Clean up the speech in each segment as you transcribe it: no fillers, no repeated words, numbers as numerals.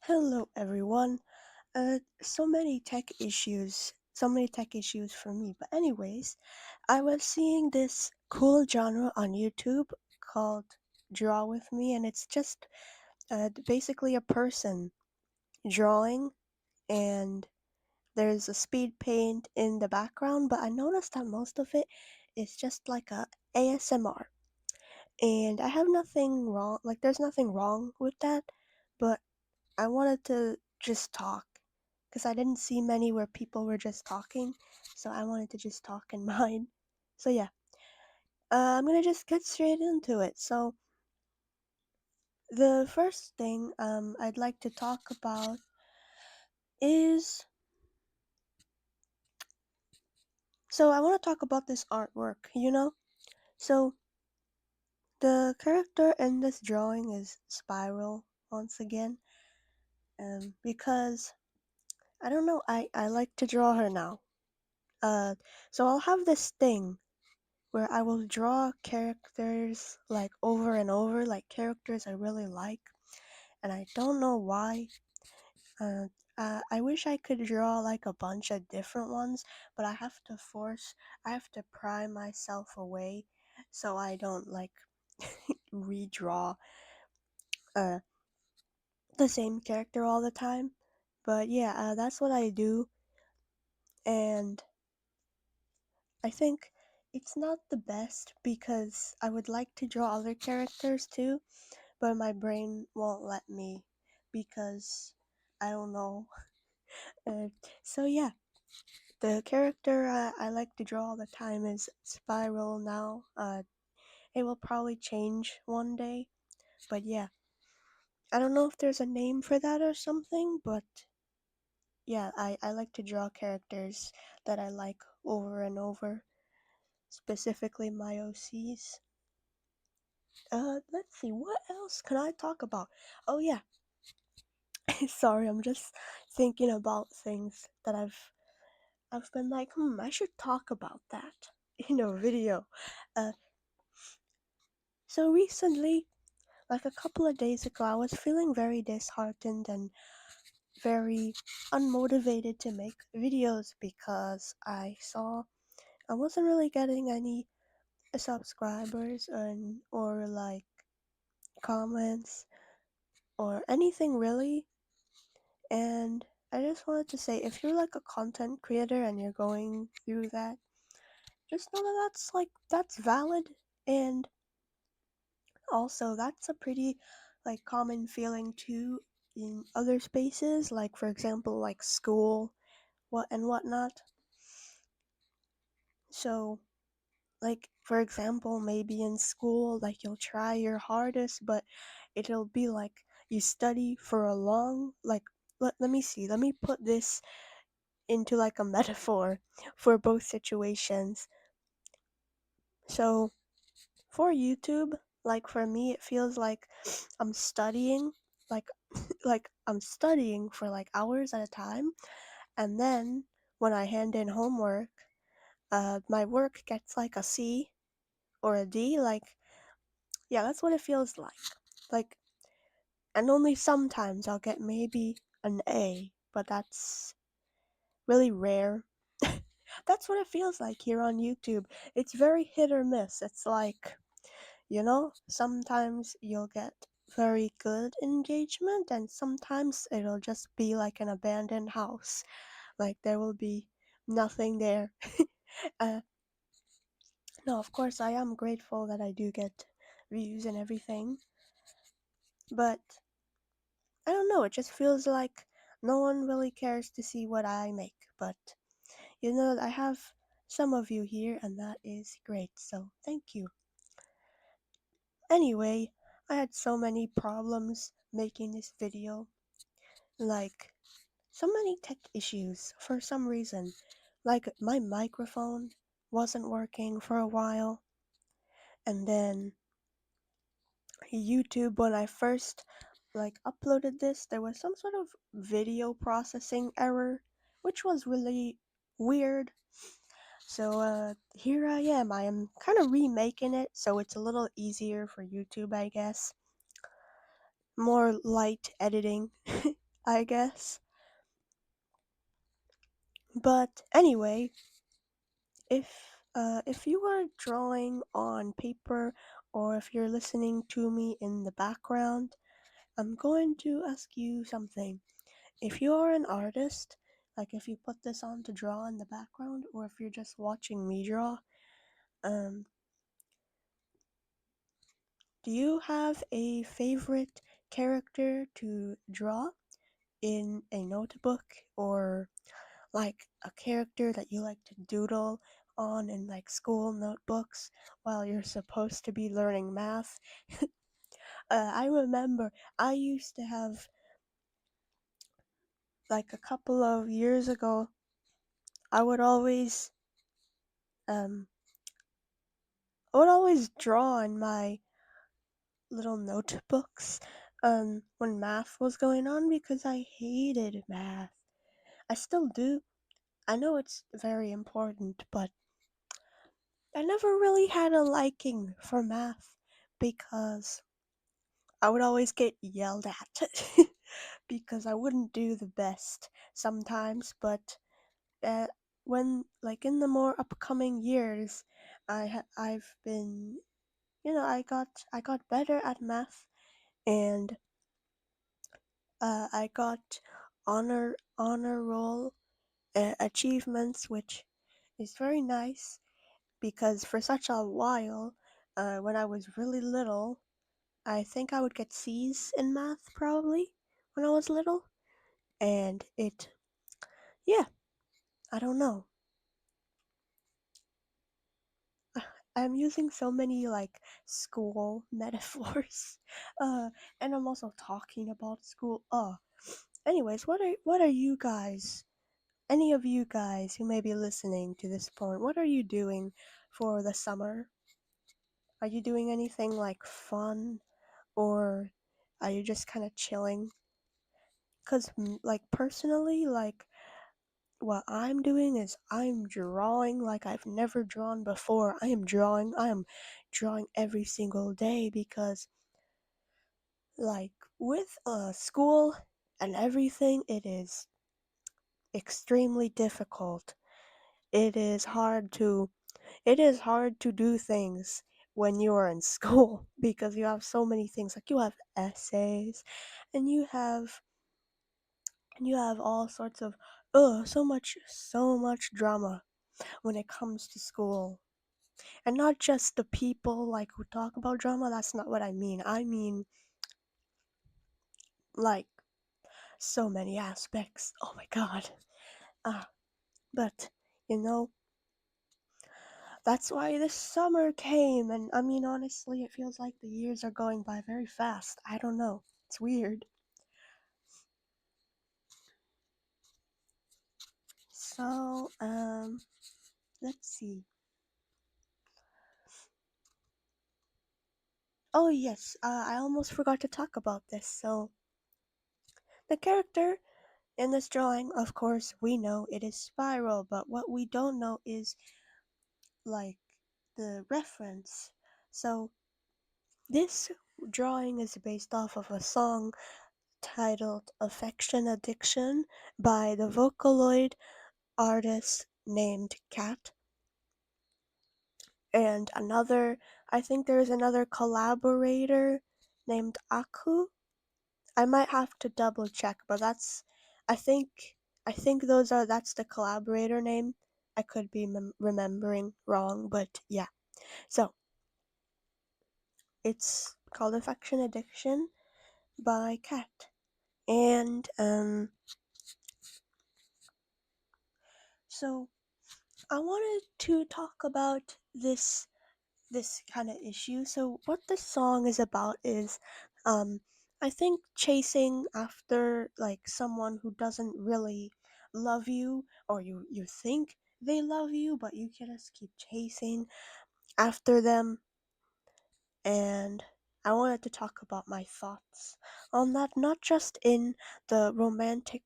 Hello everyone. So many tech issues for me. But anyways, I was seeing this cool genre on YouTube called Draw with Me, and it's just basically a person drawing, and there's a speed paint in the background. But I noticed that most of it is just like a ASMR, and I have nothing wrong. Like, there's nothing wrong with that, but I wanted to just talk because I didn't see many where people were just talking, so I wanted to just talk in mine. So yeah, I'm gonna just get straight into it. So the first thing I'd like to talk about is I want to talk about this artwork. So the character in this drawing is Spiral once again, because I don't know, I like to draw her now. Uh, so I'll have this thing where I will draw characters like over and over, like characters I really like, and I don't know why. Uh, I wish I could draw like a bunch of different ones, but I have to pry myself away so I don't like redraw uh, the same character all the time. But yeah, that's what I do, and I think it's not the best because I would like to draw other characters too, but my brain won't let me because I don't know. Uh, so yeah, the character I like to draw all the time is Spiral now. It will probably change one day, but yeah, I don't know if there's a name for that or something, but yeah, I like to draw characters that I like over and over, specifically my OCs. Let's see, what else can I talk about? Oh yeah, sorry, I'm just thinking about things that I've been like, I should talk about that in a video. Uh, so recently, like a couple of days ago, I was feeling very disheartened and very unmotivated to make videos because I saw I wasn't really getting any subscribers or like comments or anything really. And I just wanted to say, if you're like a content creator and you're going through that, just know that that's valid, and also that's a pretty like common feeling too in other spaces, like for example like school what and whatnot. So like for example, maybe in school, like you'll try your hardest, but it'll be like you study for a long like let me see, let me put this into like a metaphor for both situations. So for YouTube, like for me, it feels like I'm studying, like like I'm studying for like hours at a time, and then when I hand in homework, my work gets like a C or a D. Like yeah, that's what it feels like. Like, and only sometimes I'll get maybe an A, but that's really rare. That's what it feels like here on YouTube. It's very hit or miss. It's like, sometimes you'll get very good engagement, and sometimes it'll just be like an abandoned house. Like there will be nothing there. uh, no, of course, I am grateful that I do get views and everything, but I don't know, it just feels like no one really cares to see what I make. But I have some of you here, and that is great, so thank you. Anyway, I had so many problems making this video. Like, so many tech issues for some reason. Like, my microphone wasn't working for a while, and then YouTube, when I first like uploaded this, there was some sort of video processing error, which was really weird. So here I am. I am kind of remaking it so it's a little easier for YouTube, I guess. More light editing. I guess. But anyway, if you are drawing on paper or if you're listening to me in the background, I'm going to ask you something. If you are an artist, like if you put this on to draw in the background, or if you're just watching me draw, um, do you have a favorite character to draw in a notebook, or like a character that you like to doodle on in like school notebooks while you're supposed to be learning math? I remember I used to have, like a couple of years ago, I would always um I would always draw in my little notebooks when math was going on because I hated math. I still do. I know it's very important, but I never really had a liking for math because I would always get yelled at because I wouldn't do the best sometimes, but uh, when like in the more upcoming years, I've been, I got better at math, and I got honor roll achievements, which is very nice because for such a while, when I was really little, I think I would get C's in math probably when I was little, and yeah, I don't know. I'm using so many like school metaphors, and I'm also talking about school. Anyways, what are you guys? Any of you guys who may be listening to this point, what are you doing for the summer? Are you doing anything like fun, or are you just kind of chilling? Cause like personally, like what I'm doing is I'm drawing like I've never drawn before. I am drawing every single day because like with school and everything, it is extremely difficult. It is hard to it is hard to do things when you are in school because you have so many things, like you have essays and you have all sorts of so much drama when it comes to school. And not just the people like who talk about drama, that's not what I mean. I mean like so many aspects. Oh my god. Ah, but you know, that's why this summer came, and I mean honestly, it feels like the years are going by very fast. I don't know. It's weird. So, let's see. Oh yes, I almost forgot to talk about this. So, the character in this drawing, of course, we know it is Spiral, but what we don't know is like the reference. So, this drawing is based off of a song titled Affection Addiction by the Vocaloid artist named Cat. And I think there's another collaborator named Aku. I might have to double check, but I think, that's the collaborator name. I could be remembering wrong, but yeah. So, it's called Affection Addiction by Cat. And, so I wanted to talk about this kind of issue. So what this song is about is I think chasing after like someone who doesn't really love you, or you think they love you but you can just keep chasing after them. And I wanted to talk about my thoughts on that, not just in the romantic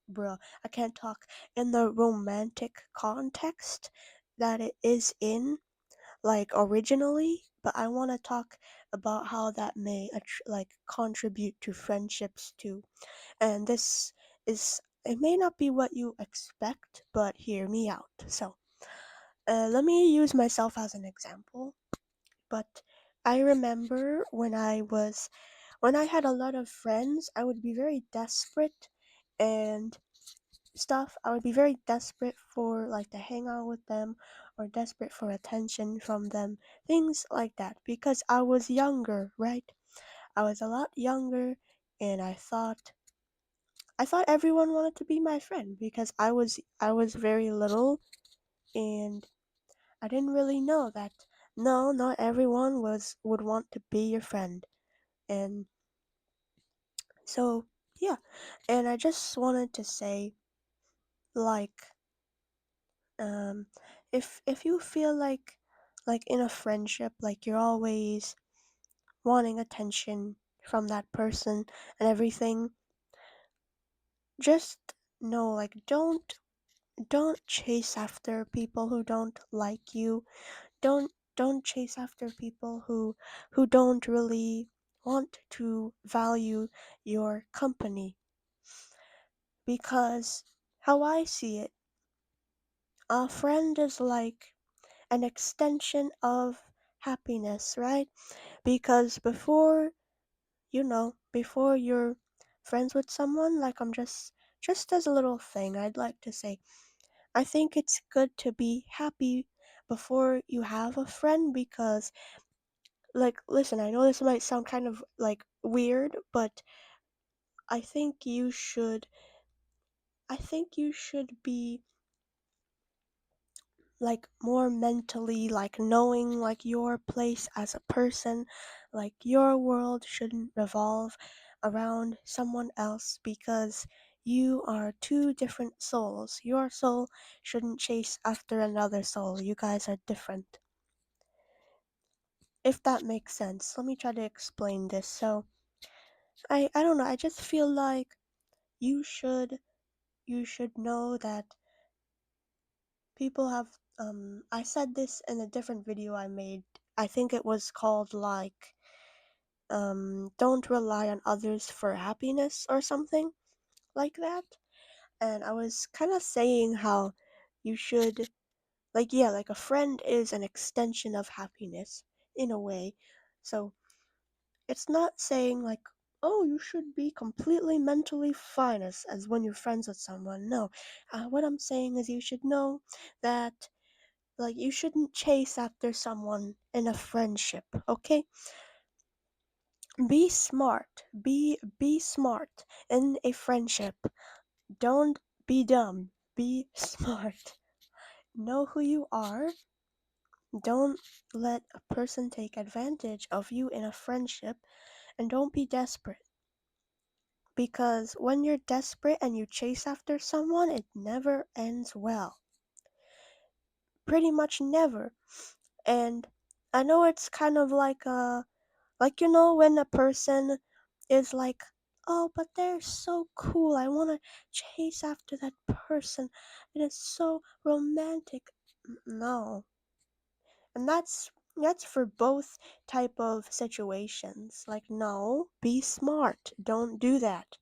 bruh, I can't talk, in the romantic context that it is in, like originally, but I want to talk about how that may like contribute to friendships too. And this is, it may not be what you expect, but hear me out. So, let me use myself as an example. But I remember when I had a lot of friends, I would be very desperate and stuff. I would be very desperate for like to hang out with them or desperate for attention from them. Things like that because I was younger, right? I was a lot younger and I thought everyone wanted to be my friend because I was very little and I didn't really know that no, not everyone would want to be your friend. And so, yeah. And I just wanted to say like um if you feel like in a friendship like you're always wanting attention from that person and everything, just know like don't chase after people who don't like you. Don't chase after people who don't really want to value your company because how I see it, a friend is like an extension of happiness, right? Because before you're friends with someone, like just as a little thing, I'd like to say, I think it's good to be happy before you have a friend because like listen, I know this might sound kind of like weird, but I think you should I think you should be like more mentally like knowing like your place as a person, like your world shouldn't revolve around someone else because you are two different souls. Your soul shouldn't chase after another soul. You guys are different. If that makes sense, let me try to explain this. So I don't know, I just feel like you should know that people have I said this in a different video I made. I think it was called like don't rely on others for happiness or something like that. And I was kind of saying how you should like yeah, like a friend is an extension of happiness in a way. So it's not saying like oh you should be completely mentally fine as when you're friends with someone. No. What I'm saying is you should know that like you shouldn't chase after someone in a friendship, okay? Be smart. Be smart in a friendship. Don't be dumb. Be smart. Know who you are. Don't let a person take advantage of you in a friendship and don't be desperate. Because when you're desperate and you chase after someone, it never ends well. Pretty much never. And I know it's kind of like when a person is like, "Oh, but they're so cool. I want to chase after that person. It is so romantic." No. And that's for both type of situations. Like, no, be smart. Don't do that.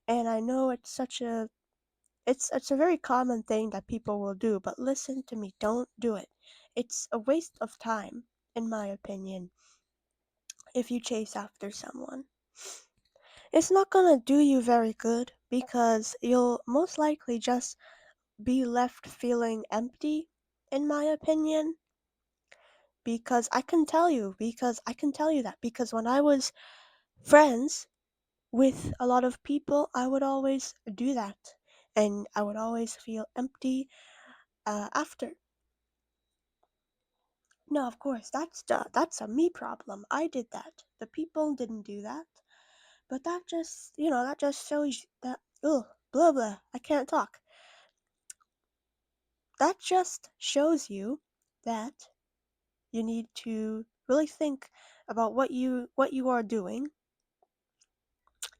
And I know it's a very common thing that people will do, but listen to me, don't do it. It's a waste of time, in my opinion, if you chase after someone. It's not gonna do you very good because you'll most likely just be left feeling empty, in my opinion. Because I can tell you that because when I was friends with a lot of people, I would always do that. And I would always feel empty after. No, of course, that's a me problem. I did that. The people didn't do that. But that just shows that, ugh, blah blah, I can't talk. That just shows you that you need to really think about what you are doing.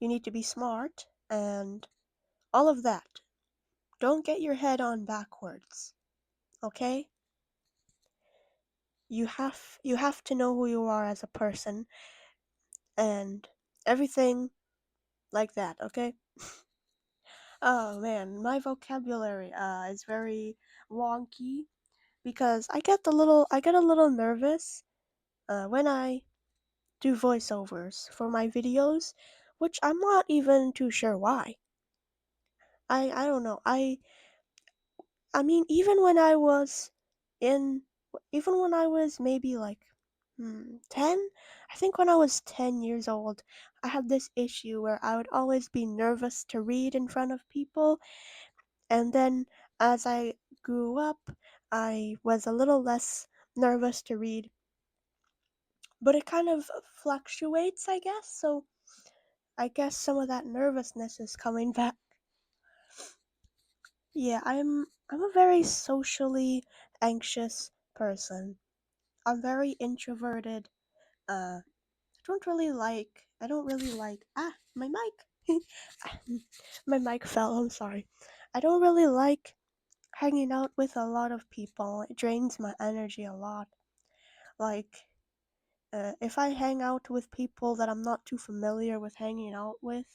You need to be smart and all of that. Don't get your head on backwards, okay? you have to know who you are as a person and everything like that, okay? Oh man, my vocabulary is very wonky because I get a little nervous when I do voiceovers for my videos, which I'm not even too sure why. I don't know. I mean, in even when I was maybe like 10, I think when I was 10 years old, I had this issue where I would always be nervous to read in front of people, and then as I grew up, I was a little less nervous to read, but it kind of fluctuates, I guess. So I guess some of that nervousness is coming back. Yeah, I'm a very socially anxious person. I'm very introverted. I don't really like my mic. My mic fell, I'm sorry. I don't really like hanging out with a lot of people. It drains my energy a lot. Like if I hang out with people that I'm not too familiar with hanging out with,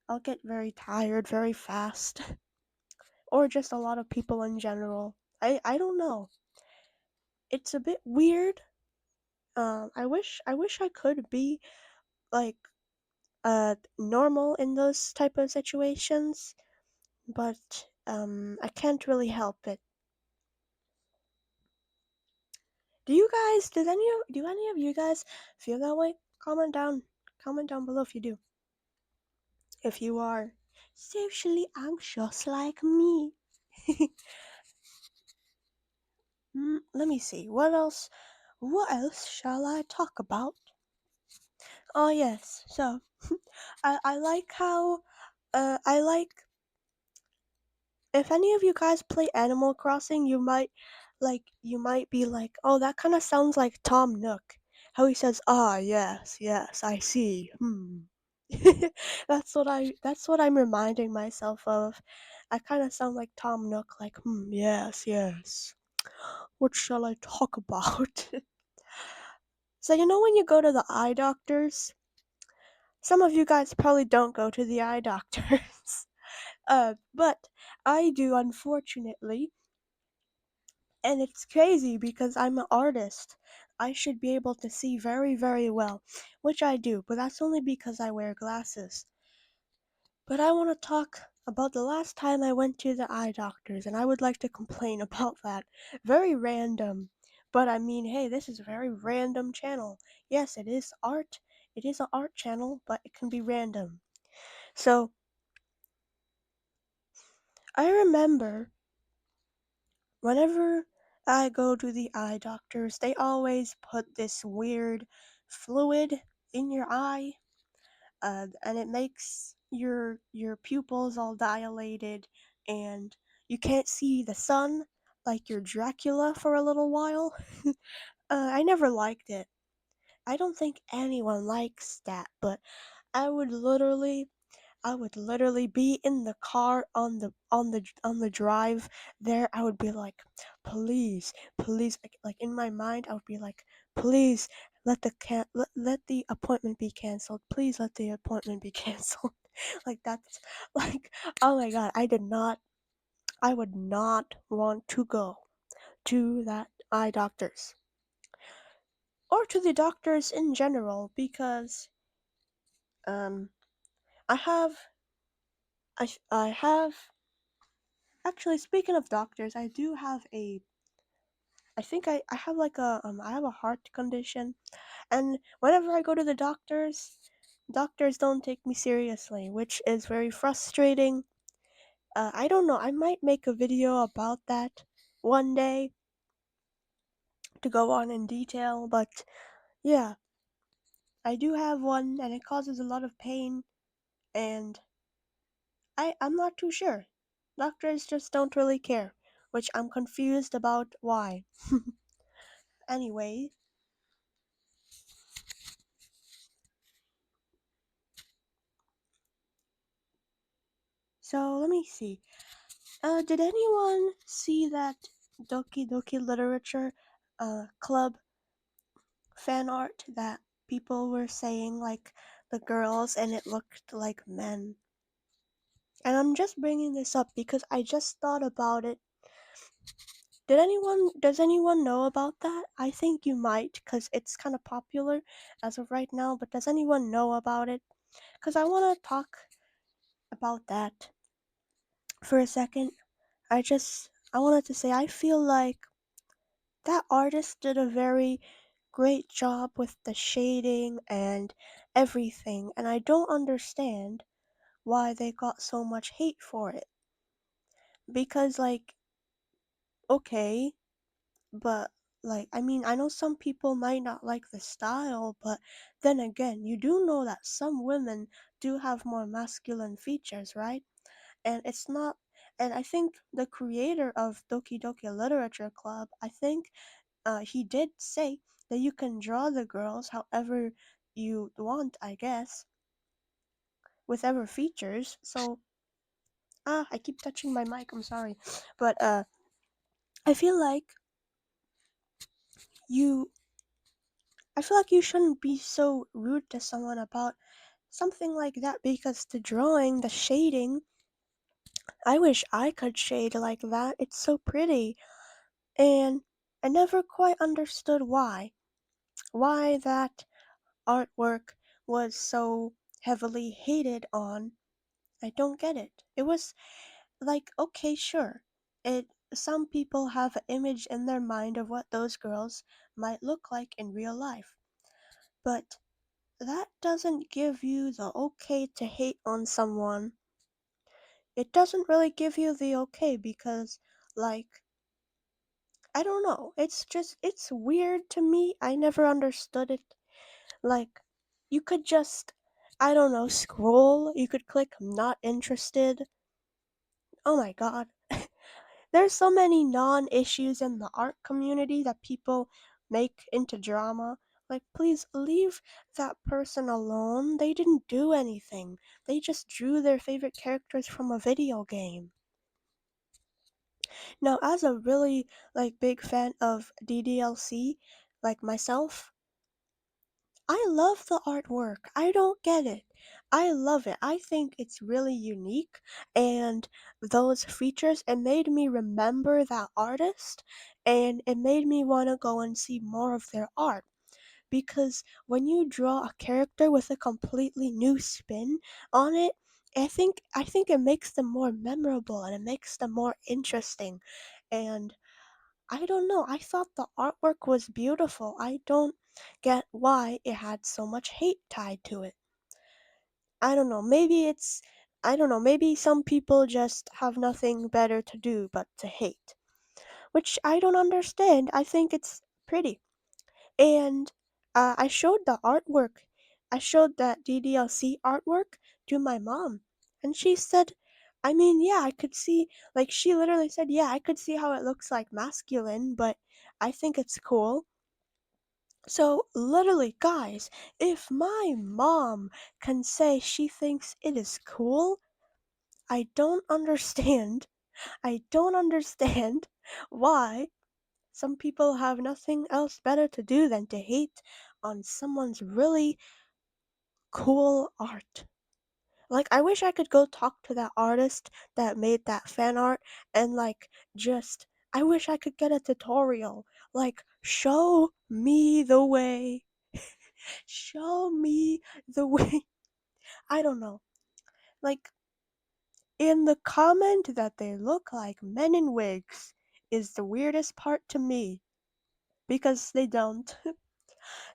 I'll get very tired very fast. Or just a lot of people in general. I don't know. It's a bit weird. I wish I could be like normal in those type of situations, but I can't really help it. Do any of you guys feel that way? Comment down below if you do. If you are socially anxious like me. Let me see. What else shall I talk about? Oh yes. So, I like how I like if any of you guys play Animal Crossing, you might be like, "Oh, that kind of sounds like Tom Nook." How he says, "Ah, yes, yes, I see." That's what I'm reminding myself of. I kind of sound like Tom Nook, like, yes, yes. What shall I talk about?" So you know when you go to the eye doctors, some of you guys probably don't go to the eye doctors. But I do, unfortunately. And it's crazy because I'm an artist. I should be able to see very, very well, which I do, but that's only because I wear glasses. But I want to talk about the last time I went to the eye doctors, and I would like to complain about that. Very random. But I mean, hey, this is a very random channel. Yes, it is art. It is an art channel, but it can be random. So, I remember whenever I go to the eye doctors, they always put this weird fluid in your eye, and it makes your pupils all dilated, and you can't see the sun like you're Dracula for a little while. I never liked it. I don't think anyone likes that, but I would literally I would literally be in the car on the drive there. I would be like, please, like in my mind, I would be like, please let the appointment be canceled. Please let the appointment be canceled. Like that's like, oh my god, I would not want to go to that eye doctors or to the doctors in general because um I have I have actually, speaking of doctors, I do have I have like I have a heart condition, and whenever I go to the doctors don't take me seriously, which is very frustrating. I don't know, I might make a video about that one day to go on in detail, but yeah, I do have one, and it causes a lot of pain, and I'm not too sure. Doctors just don't really care, which I'm confused about why. Anyway, so let me see. Did anyone see that Doki Doki Literature club fan art that people were saying like the girls and it looked like men. And I'm just bringing this up because I just thought about it. Does anyone know about that? I think you might cuz it's kind of popular as of right now, but does anyone know about it? Cuz I want to talk about that for a second. I wanted to say I feel like that artist did a very great job with the shading and everything, and I don't understand why they got so much hate for it. Because, like, okay, but, like, I mean, I know some people might not like the style, but then again, you do know that some women do have more masculine features, right? And it's not, and I think the creator of Doki Doki Literature Club, I think he did say that you can draw the girls however you want, I guess, with ever features. So, I keep touching my mic. I'm sorry, but I feel like you, I feel like you shouldn't be so rude to someone about something like that because the drawing, the shading, I wish I could shade like that. It's so pretty, and I never quite understood why that artwork was so heavily hated on. I don't get it. It was like, okay, sure. It Some people have an image in their mind of what those girls might look like in real life. But that doesn't give you the okay to hate on someone. It doesn't really give you the okay because like I don't know. It's weird to me. I never understood it. Like you could just I don't know, scroll, you could click not interested. Oh my god. There's so many non-issues in the art community that people make into drama. Like, please leave that person alone. They didn't do anything. They just drew their favorite characters from a video game. Now, as a really big fan of DDLC, like myself, I love the artwork. I don't get it. I love it. I think it's really unique and those features it made me remember that artist and it made me want to go and see more of their art because when you draw a character with a completely new spin on it, I think it makes them more memorable and it makes them more interesting. And I don't know. I thought the artwork was beautiful. I don't get why it had so much hate tied to it. I don't know. I don't know. Maybe some people just have nothing better to do but to hate, which I don't understand. I think it's pretty. And I showed the artwork. I showed that DDLC artwork to my mom. And she said, I mean, yeah, I could see, like, she literally said, yeah, I could see how it looks like masculine, but I think it's cool. So, literally, guys, if my mom can say she thinks it is cool, I don't understand. I don't understand why some people have nothing else better to do than to hate on someone's really cool art. Like, I wish I could go talk to that artist that made that fan art and, I wish I could get a tutorial. Like, show me the way. Show me the way. I don't know. Like, in the comment that they look like men in wigs is the weirdest part to me because they don't.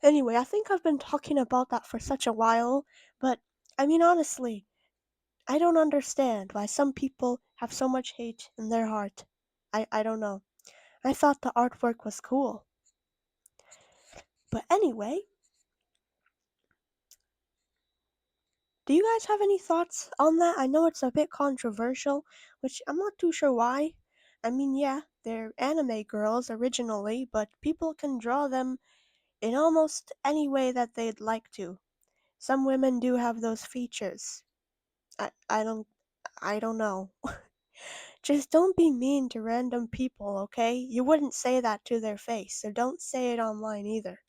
Anyway, I think I've been talking about that for such a while, but I mean, honestly, I don't understand why some people have so much hate in their heart. I don't know. I thought the artwork was cool. But anyway, do you guys have any thoughts on that? I know it's a bit controversial, which I'm not too sure why. I mean, yeah, they're anime girls originally, but people can draw them in almost any way that they'd like to. Some women do have those features. I don't I don't know. Just don't be mean to random people, okay? You wouldn't say that to their face, so don't say it online either.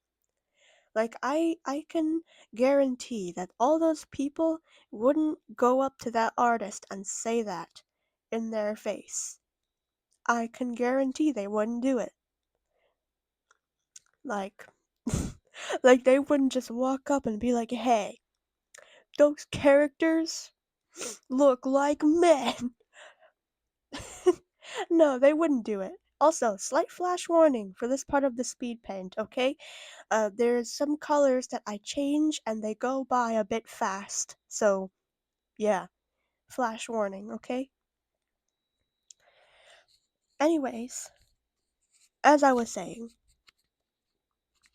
Like I can guarantee that all those people wouldn't go up to that artist and say that in their face. I can guarantee they wouldn't do it. Like like they wouldn't just walk up and be like, "Hey, those characters look like men." No, they wouldn't do it. Also, slight flash warning for this part of the speed paint, okay? There's some colors that I change and they go by a bit fast. So, yeah, flash warning, okay? Anyways, as I was saying,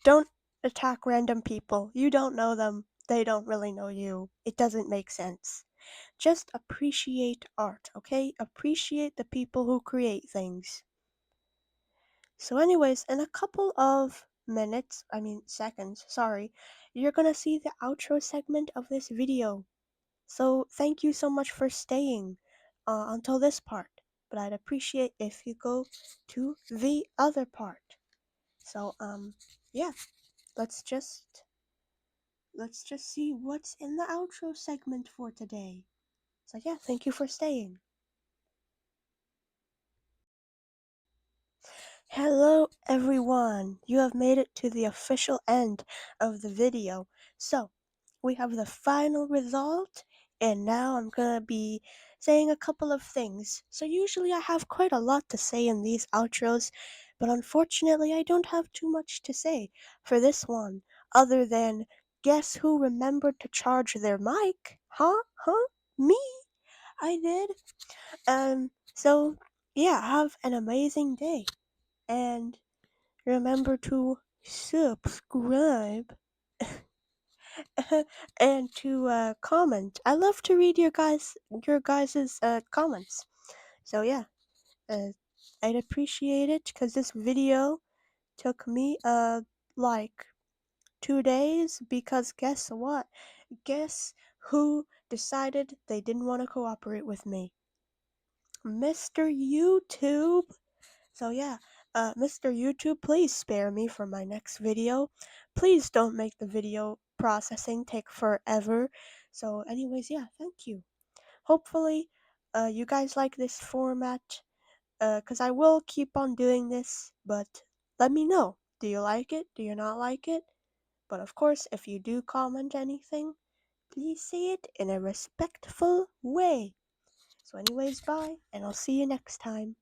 don't attack random people. You don't know them, they don't really know you. It doesn't make sense. Just appreciate art, okay? Appreciate the people who create things. So, anyways, in a couple of minutes, I mean seconds, sorry, you're gonna see the outro segment of this video. So, thank you so much for staying until this part. But I'd appreciate if you go to the other part. So, yeah, let's just let's just see what's in the outro segment for today. So, yeah, thank you for staying. Hello everyone! You have made it to the official end of the video. So, we have the final result, and now I'm gonna be saying a couple of things. So, usually I have quite a lot to say in these outros, but unfortunately I don't have too much to say for this one, other than guess who remembered to charge their mic? Huh? Huh? Me? I did. So yeah, have an amazing day and remember to subscribe and to comment. I love to read your guys's comments. So yeah, uh, I'd appreciate it because this video took me like 2 days because guess what? Guess who decided they didn't want to cooperate with me? Mr. YouTube. So yeah, Mr. YouTube, please spare me for my next video. Please don't make the video processing take forever. So anyways, yeah, thank you. Hopefully, you guys like this format, cause I will keep on doing this, but let me know. Do you like it? Do you not like it? But of course, if you do comment anything, please say it in a respectful way. So anyways, bye, and I'll see you next time.